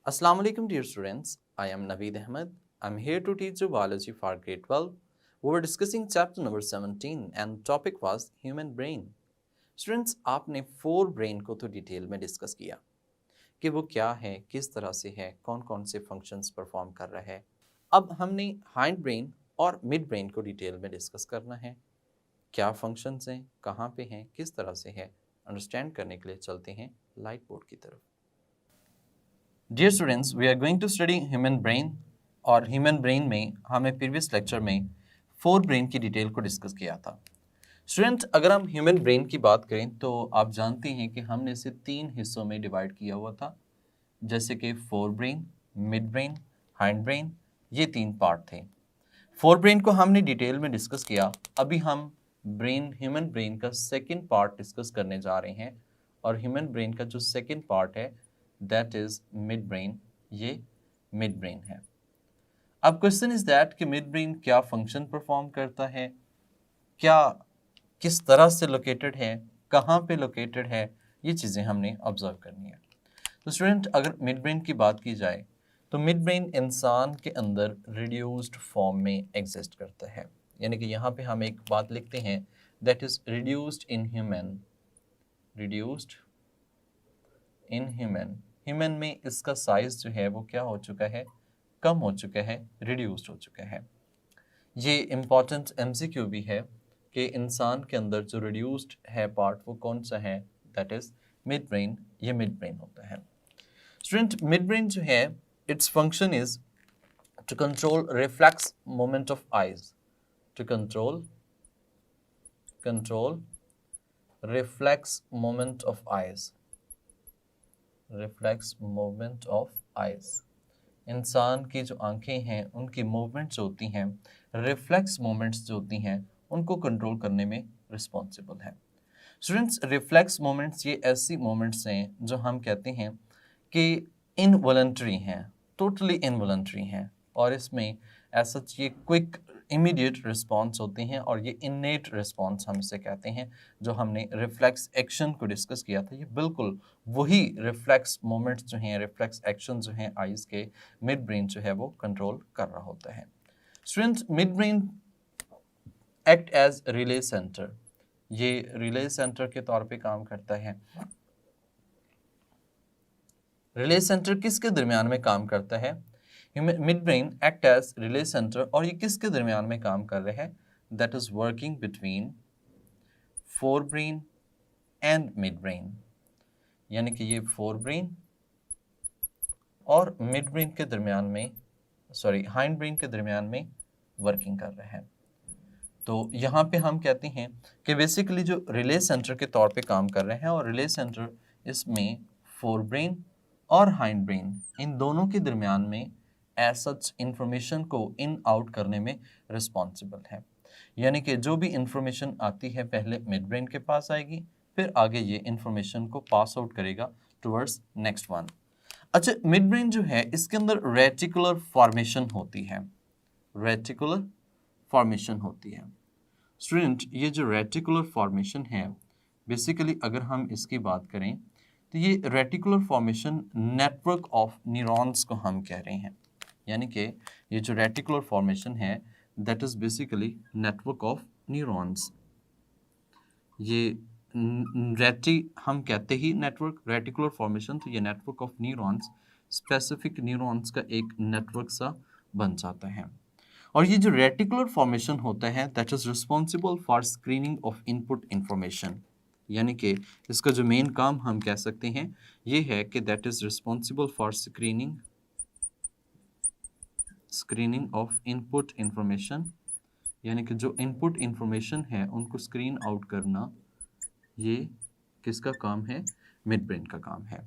Assalamu alaikum dear students. I am Naveed Ahmed. I'm here to teach you biology for grade 12. We were discussing chapter number 17 and topic was human brain. Students, आपने fore brain को तो detail में discuss किया कि वो क्या है, किस तरह से है, कौन कौन से फंक्शंस परफॉर्म कर रहा है। अब हमने हाइंड ब्रेन और मिड ब्रेन को डिटेल में डिस्कस करना है। क्या फंक्शंस हैं, कहाँ पे हैं, किस तरह से है, अंडरस्टैंड करने के लिए चलते हैं लाइट बोर्ड की तरफ। Dear students, we are going to study human brain और ह्यूमन ब्रेन में हमने प्रीवियस लेक्चर में फोर ब्रेन की डिटेल को डिस्कस किया था। स्टूडेंट, अगर हम ह्यूमन ब्रेन की बात करें तो आप जानते हैं कि हमने इसे तीन हिस्सों में डिवाइड किया हुआ था, जैसे कि fore brain, mid brain, hind brain, ये तीन पार्ट थे। फोर ब्रेन को हमने डिटेल में डिस्कस किया। अभी हम ह्यूमन ब्रेन का सेकेंड पार्ट डिस्कस करने जा रहे हैं और ह्यूमन ब्रेन का जो सेकेंड पार्ट है दैट इज मिड ब्रेन। ये मिड ब्रेन है। अब क्वेश्चन इज दैट कि मिड ब्रेन क्या फंक्शन परफॉर्म करता है, क्या किस तरह से लोकेटेड है, कहाँ पे लोकेटेड है, ये चीज़ें हमने ऑब्जर्व करनी है। तो स्टूडेंट, अगर मिड ब्रेन की बात की जाए तो मिड ब्रेन इंसान के अंदर रिड्यूस्ड फॉर्म में एग्जिस्ट करता है। यानी कि यहाँ पे हम एक बात लिखते हैं that is reduced in human. Reduced in human, human में इसका साइज जो है वो क्या हो चुका है, कम हो चुका है, रिड्यूस्ड हो चुका है। ये इम्पॉर्टेंट एमसीक्यू भी है कि इंसान के अंदर जो रिड्यूस्ड है पार्ट वो कौन सा है, दैट इज मिड ब्रेन। ये मिड ब्रेन होता है। स्टूडेंट, मिड ब्रेन जो है its function is to control reflex moment of eyes, to control reflex moment of eyes, reflex movement of eyes. इंसान की जो आंखें हैं उनकी मूवमेंट्स होती हैं, रिफ्लेक्स मूवमेंट्स जो होती हैं उनको कंट्रोल करने में रिस्पॉन्सिबल है। स्टूडेंट्स, रिफ्लेक्स मूवमेंट्स ये ऐसी मूवमेंट्स हैं जो हम कहते हैं कि इनवॉलंटरी हैं, टोटली इनवॉलंटरी हैं, और इसमें ऐसा ये क्विक इमीडिएट रिस्पॉन्स होते हैं और ये इन्नेट रिस्पॉन्स हम इसे कहते हैं। जो हमने रिफ्लेक्स एक्शन को डिस्कस किया था, ये बिल्कुल वही रिफ्लेक्स मोमेंट्स जो हैं, रिफ्लेक्स एक्शन जो हैं आइज के, मिड ब्रेन जो है वो कंट्रोल कर रहा होता है। Students, midbrain act as relay centre, ये रिले सेंटर के तौर पे काम करता है। रिले सेंटर किसके दरमियान में काम करता है? Midbrain act as relay centre, और ये किसके दरमियान में काम कर रहा है? That is working between forebrain and midbrain. यानी कि ये फोर ब्रेन और मिड ब्रेन के दरमियान में, हाइंड ब्रेन के दरमियान में वर्किंग कर रहा है। तो यहाँ पे हम कहते हैं कि बेसिकली जो रिले सेंटर के तौर पे काम कर रहे हैं, और रिले सेंटर इसमें फोर ब्रेन और हाइंड ब्रेन इन दोनों के दरमियान में एज सच इंफॉर्मेशन को इन आउट करने में रिस्पॉन्सिबल है। यानी कि जो भी इंफॉर्मेशन आती है पहले मिड ब्रेन के पास आएगी, फिर आगे ये इंफॉर्मेशन को पास आउट करेगा टुवर्ड्स नेक्स्ट वन। अच्छा, मिड ब्रेन जो है इसके अंदर रेटिकुलर फॉर्मेशन होती है, रेटिकुलर फॉर्मेशन होती है। स्टूडेंट, ये जो रेटिकुलर फॉर्मेशन है बेसिकली अगर हम इसकी बात करें तो ये reticular formation network of neurons को हम कह रहे हैं। यानी कि ये जो रेटिकुलर फॉर्मेशन है that is basically network of neurons. ये हम कहते ही नेटवर्क, रेटिकुलर फॉर्मेशन, तो ये network of neurons, specific neurons का एक नेटवर्क सा बन जाता है। और ये जो रेटिकुलर फॉर्मेशन होता है that is responsible for screening of input information. यानी कि इसका जो मेन काम हम कह सकते हैं ये है कि that is responsible for screening of input information. यानी कि जो इनपुट इंफॉर्मेशन है उनको स्क्रीन आउट करना, ये किसका काम है? मिड ब्रेन का काम है।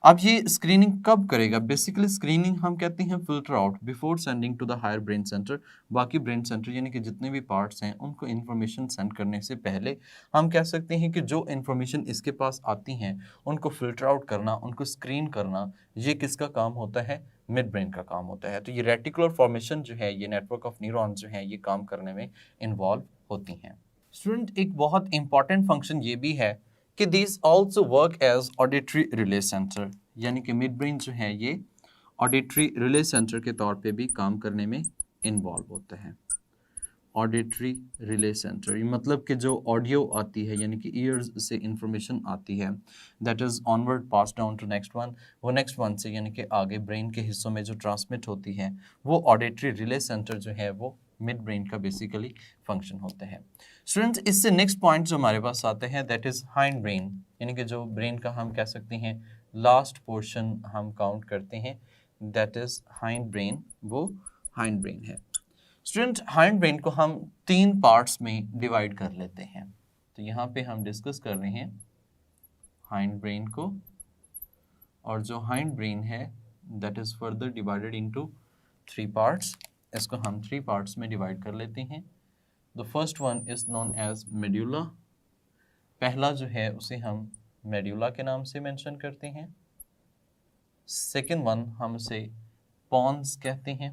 अब ये स्क्रीनिंग कब करेगा? बेसिकली स्क्रीनिंग हम कहते हैं filter out before sending to the higher brain centre. बाकी ब्रेन सेंटर यानी कि जितने भी पार्ट्स हैं उनको इन्फॉर्मेशन सेंड करने से पहले हम कह सकते हैं कि जो इन्फॉर्मेशन इसके पास आती हैं उनको फिल्टर आउट करना, उनको स्क्रीन करना, ये किसका काम होता है? मिड ब्रेन का काम होता है। तो ये रेटिकुलर फॉर्मेशन जो है, ये नेटवर्क ऑफ न्यूरॉन्स जो है, ये काम करने में इन्वॉल्व होती हैं। स्टूडेंट, एक बहुत इंपॉर्टेंट फंक्शन ये भी है कि this also work as auditory relay centre. यानी कि मिड ब्रेन जो है ये ऑडिटरी रिले सेंटर के तौर पे भी काम करने में इन्वॉल्व होता है। ऑडिटरी रिले सेंटर मतलब कि जो ऑडियो आती है यानी कि ईयर्स से इंफॉर्मेशन आती है that is onward pass down to next one, वो नेक्स्ट वन से यानी कि आगे ब्रेन के हिस्सों में जो ट्रांसमिट होती है वो ऑडिटरी रिले सेंटर जो है वो मिड ब्रेन का बेसिकली फंक्शन होता है। स्टूडेंट्स इससे नेक्स्ट पॉइंट जो हमारे पास आते हैं दैट इज़ हाइंड ब्रेन, यानी कि जो ब्रेन का हम कह सकते हैं लास्ट पोर्शन हम काउंट करते हैं दैट इज़ हाइंड ब्रेन, वो हाइंड ब्रेन है। स्टूडेंट हाइंड ब्रेन को हम 3 पार्ट्स में डिवाइड कर लेते हैं, तो यहाँ पे हम डिस्कस कर रहे हैं हाइंड ब्रेन को, और जो हाइंड ब्रेन है that is further divided into 3 parts. इसको हम 3 पार्ट्स में डिवाइड कर लेते हैं। The first one is known as medulla, पहला जो है उसे हम मेड्यूला के नाम से मेंशन करते हैं। सेकेंड वन हम उसे पॉन्स कहते हैं,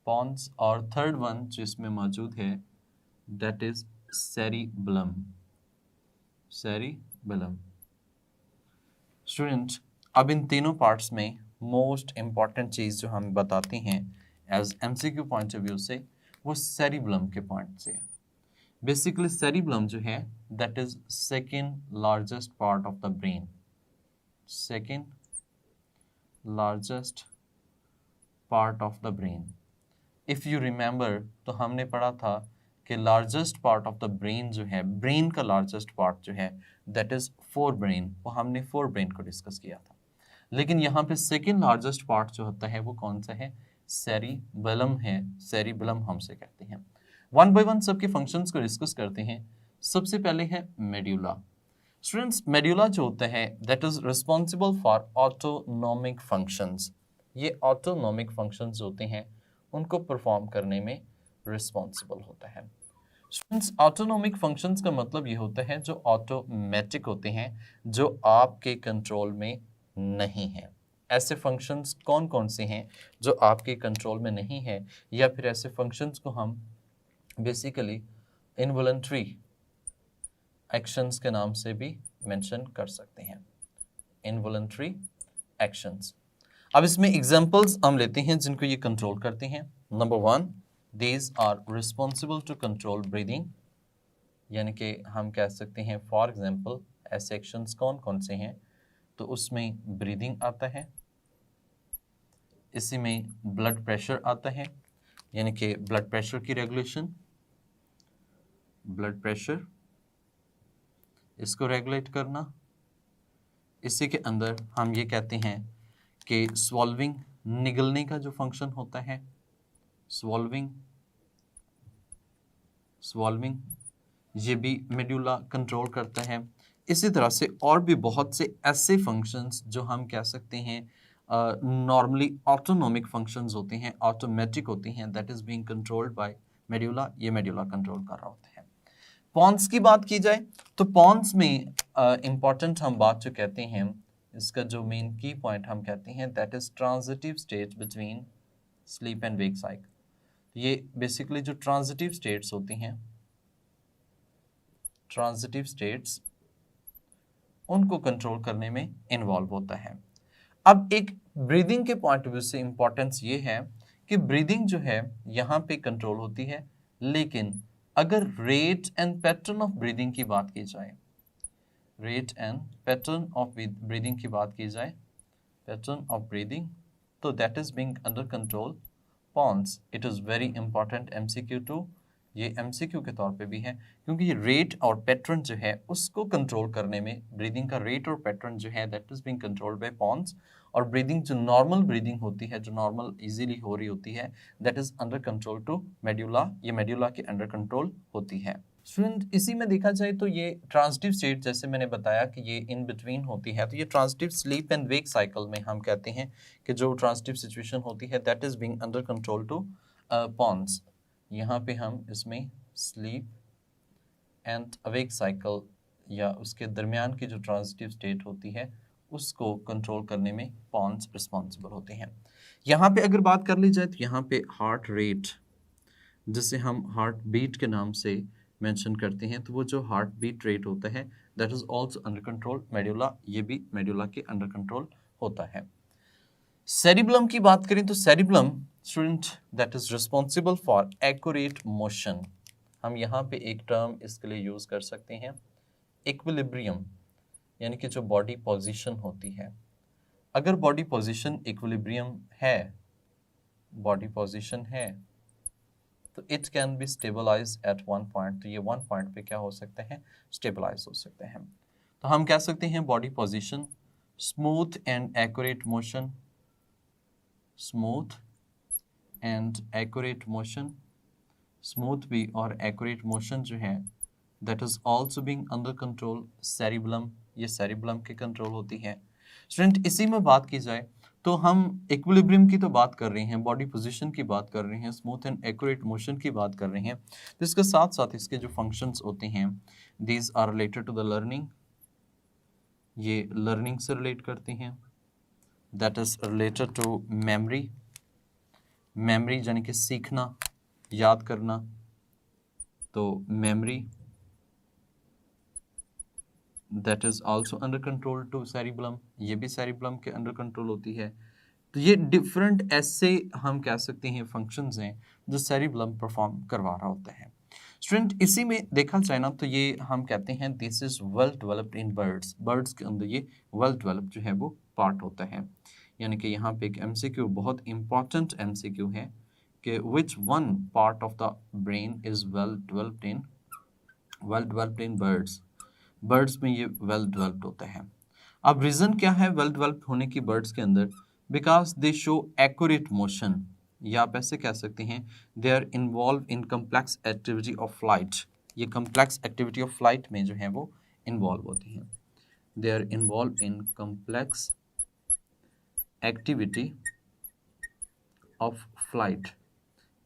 पॉन्स, और थर्ड वन जो इसमें मौजूद है that is cerebellum, cerebellum. Student अब इन तीनों पार्ट्स में मोस्ट इम्पॉर्टेंट चीज़ जो हम बताते हैं as MCQ point of view से वो सेरिबलम के पॉइंट से है। बेसिकली सेरिबलम जो है that is second largest part of the brain, second largest part of the brain. If you remember तो हमने पढ़ा था कि largest part of the brain जो है, ब्रेन का लार्जेस्ट पार्ट जो है दैट इज फोर ब्रेन, वो हमने फोर ब्रेन को डिस्कस किया था। लेकिन यहाँ पे सेकेंड लार्जेस्ट पार्ट जो होता है वो कौन सा है, सेरिबेलम है, सेरिबेलम हमसे कहते हैं। वन बाय वन सबके फंक्शंस को डिस्कस करते हैं। सबसे पहले है मेड्यूला। स्टूडेंट्स मेड्यूला जो होता है that is responsible for autonomic functions, ये ऑटोनॉमिक फंक्शंस होते हैं उनको परफॉर्म करने में रिस्पॉन्सिबल होता है। स्टूडेंट्स ऑटोनॉमिक फंक्शंस का मतलब ये होता है जो ऑटोमेटिक होते हैं, जो आपके कंट्रोल में नहीं है। ऐसे फंक्शंस कौन कौन से हैं जो आपके कंट्रोल में नहीं है, या फिर ऐसे फंक्शंस को हम बेसिकली इनवॉलंटरी एक्शंस के नाम से भी मेंशन कर सकते हैं, इनवॉलंटरी एक्शंस। अब इसमें एग्जांपल्स हम लेते हैं जिनको ये कंट्रोल करते हैं। Number 1, these are responsible to control breathing, यानी कि हम कह सकते हैं फॉर एग्जांपल ऐसे एक्शंस कौन कौन से हैं, तो उसमें ब्रीदिंग आता है, इसी में ब्लड प्रेशर आता है, यानी कि ब्लड प्रेशर की रेगुलेशन, ब्लड प्रेशर इसको रेगुलेट करना। इसी के अंदर हम ये कहते हैं कि स्वॉल्विंग, निगलने का जो फंक्शन होता है, स्वॉल्विंग, स्वॉल्विंग ये भी मेड्यूला कंट्रोल करता है। इसी तरह से और भी बहुत से ऐसे फंक्शंस जो हम कह सकते हैं नॉर्मली ऑटोनॉमिक फंक्शंस होते हैं, ऑटोमेटिक होती हैं, that is being controlled bye medulla, ये मेड्यूला कंट्रोल कर रहा होता है। पॉन्स की बात की जाए तो पॉन्स में इम्पॉर्टेंट हम बात जो कहते हैं, इसका जो मेन की पॉइंट हम कहते हैं that is transitive state between sleep and wake cycle. ये बेसिकली जो ट्रांजिटिव स्टेट्स होती हैं, ट्रांजिटिव स्टेट्स उनको कंट्रोल करने में इन्वॉल्व होता है। अब एक ब्रीदिंग के पॉइंट ऑफ व्यू से इंपॉर्टेंस ये है कि ब्रीदिंग जो है यहाँ पे कंट्रोल होती है, लेकिन अगर rate and pattern of breathing की बात की जाए, rate and pattern of breathing की बात की जाए, पैटर्न ऑफ ब्रीदिंग, तो that is being under control pons. It is very important MCQ2, ये MCQ के तौर पे भी है, क्योंकि ये रेट और पैटर्न जो है उसको कंट्रोल करने में, ब्रीदिंग का रेट और पैटर्न जो है that is being controlled by pons, और ब्रीदिंग जो नॉर्मल ब्रीदिंग होती है, जो नॉर्मल इजीली हो रही होती है, that is under control to medulla, ये मेड्यूला के अंडर कंट्रोल होती है। स्टूडेंट इसी में देखा जाए तो ये ट्रांजिटिव स्टेट, जैसे मैंने बताया कि ये इन बिटवीन होती है, तो ये transitive sleep and wake cycle में हम कहते हैं कि जो ट्रांजिटिव सिचुएशन होती है that is being under control to pons. यहाँ पे हम इसमें स्लीप एंड अवेक साइकिल या उसके दरमियान की जो ट्रांजिटिव स्टेट होती है उसको कंट्रोल करने में पॉन्स रिस्पॉन्सिबल होते हैं। यहाँ पे अगर बात कर ली जाए तो यहाँ पे हार्ट रेट, जिसे हम हार्ट बीट के नाम से मेंशन करते हैं, तो वो जो हार्ट बीट रेट होता है that is also under control medulla, ये भी मेड्यूला के अंडर कंट्रोल होता है। सेरिब्लम की बात करें तो cerebellum student that is responsible for accurate motion. हम यहाँ पे एक टर्म इसके लिए यूज कर सकते हैं, इक्विलिब्रियम, यानी कि जो बॉडी पोजीशन होती है। अगर बॉडी पोजीशन इक्विलिब्रियम है, बॉडी पोजीशन है, तो it can be stabilize at one point. तो ये वन पॉइंट पे क्या हो सकते हैं, स्टेबलाइज हो सकते हैं। तो हम कह सकते हैं body position, smooth and accurate motion, smooth and accurate motion, smooth भी और एक्यूरेट मोशन जो है that is also being under control cerebellum, ये सेरिब्लम के कंट्रोल होती है। स्टूडेंट इसी में बात की जाए तो हम इक्विलिब्रियम की तो बात कर रहे हैं, बॉडी पोजीशन की बात कर रहे हैं, स्मूथ एंड एक्यूरेट मोशन की बात कर रहे हैं, तो इसके साथ साथ इसके जो फंक्शंस होते हैं these are related to the learning, ये लर्निंग से रिलेट करते हैं, that is related to memory, memory यानी कि सीखना, याद करना, तो memory that is also under control to cerebellum, ये भी सेरिब्लम के अंडर कंट्रोल होती है। तो ये डिफरेंट ऐसे हम कह सकते हैं फंक्शंस हैं जो सेरिब्लम परफॉर्म करवा रहा होता है। स्टूडेंट इसी में देखा जाए ना तो ये हम कहते हैं this is well developed in birds, birds के अंदर ये वेल डेवलप्ड जो है वो पार्ट होता है। यानी कि यहाँ पे एक एमसीक्यू, बहुत इंपॉर्टेंट एमसीक्यू है कि which one part of the brain is well developed in birds, birds में ये वेल डेवलप्ड होता है। अब रीजन क्या है वेल डेवलप्ड होने की बर्ड्स के अंदर, because they show accurate motion, या आप ऐसे कह सकते हैं they are involve in complex activity of flight, ये कम्प्लेक्स एक्टिविटी ऑफ फ्लाइट में जो है वो इन्वॉल्व होती हैं, they are involve in complex activity of flight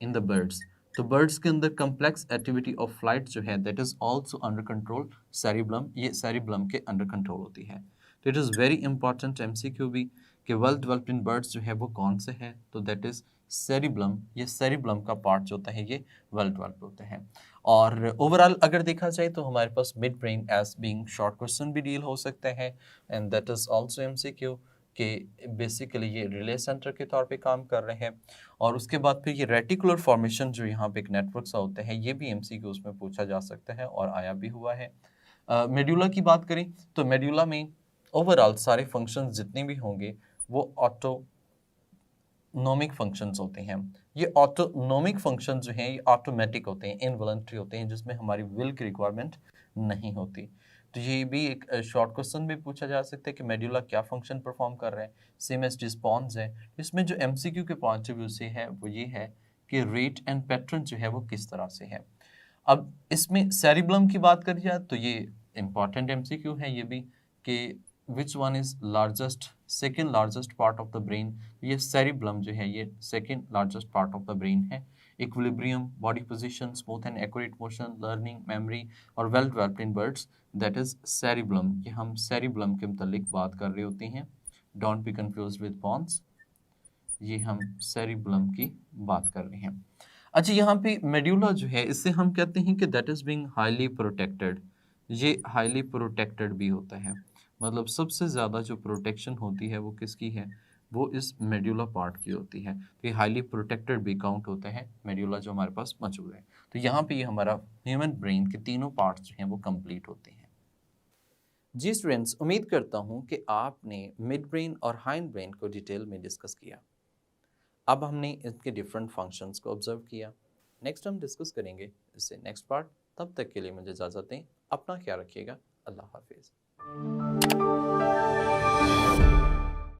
in the birds. तो बर्ड्स के अंदर कम्प्लेक्स एक्टिविटी ऑफ फ्लाइट जो है that is also under control cerebellum, ये सेरिब्लम के अंडर कंट्रोल होती है। तो it is very important MCQ भी कि वेल डेवलप्ड इन बर्ड्स जो है वो कौन से है, तो दैट इज सेरिब्लम, ये सेरिब्लम का पार्ट जो होता है ये वेल डेवलप्ड होता है। और ओवरऑल अगर देखा जाए तो हमारे पास mid brain as being short question भी डील हो सकता है, and that is also MCQ कि बेसिकली ये रिले सेंटर के तौर पे काम कर रहे हैं। और उसके बाद फिर ये रेटिकुलर फॉर्मेशन जो यहाँ पे एक नेटवर्क सा होता है, ये भी एमसीक्यूज में पूछा जा सकता है और आया भी हुआ है। मेड्यूला की बात करें तो मेड्यूला में ओवरऑल सारे फंक्शंस जितने भी होंगे वो ऑटोनोमिक फंक्शंस होते हैं। ये ऑटोनोमिक फंक्शंस जो हैं ये ऑटोमेटिक होते हैं, इनवॉलंटरी होते हैं, जिसमें हमारी विल की रिक्वायरमेंट नहीं होती। तो ये भी एक शॉर्ट क्वेश्चन भी पूछा जा सकता है कि मेड्यूला क्या फंक्शन परफॉर्म कर रहा है, सेम एज रिस्पॉन्स है। इसमें जो एमसीक्यू के पॉइंट ऑफ व्यू से है वो ये है कि रेट एंड पैटर्न जो है वो किस तरह से है। अब इसमें सेरिब्लम की बात करी जाए तो ये इंपॉर्टेंट एमसीक्यू है ये भी कि which one is largest, second largest part of the brain, ये सेरिब्लम जो है ये second largest part of the brain है। Equilibrium, body position, smooth and accurate motion, learning, memory और well developed in birds that is cerebellum, ये हम cerebellum के मुतालिक बात कर रहे होते हैं। Don't be confuse with pons, ये हम सेरिब्लम की बात कर रहे हैं। अच्छा यहाँ पे मेड्यूला जो है इससे हम कहते हैं कि that is being highly protected, ये हाईली प्रोटेक्टेड भी होता है। मतलब सबसे ज़्यादा जो प्रोटेक्शन होती है वो किसकी है, वो इस मेड्यूला पार्ट की होती है। तो ये हाईली प्रोटेक्टेड भी काउंट होता है मेड्यूला जो हमारे पास मौजूद है। तो यहाँ पे ये हमारा ह्यूमन ब्रेन के तीनों पार्ट्स जो हैं वो कंप्लीट होते हैं। जी स्टूडेंट्स, उम्मीद करता हूँ कि आपने मिड ब्रेन और हाइंड ब्रेन को डिटेल में डिस्कस किया। अब हमने इनके डिफरेंट फंक्शंस को ऑब्जर्व किया। नेक्स्ट हम डिस्कस करेंगे इससे नेक्स्ट पार्ट। तब तक के लिए मुझे इजाज़त दें, अपना ख्याल रखिएगा। अल्लाह हाफिज़।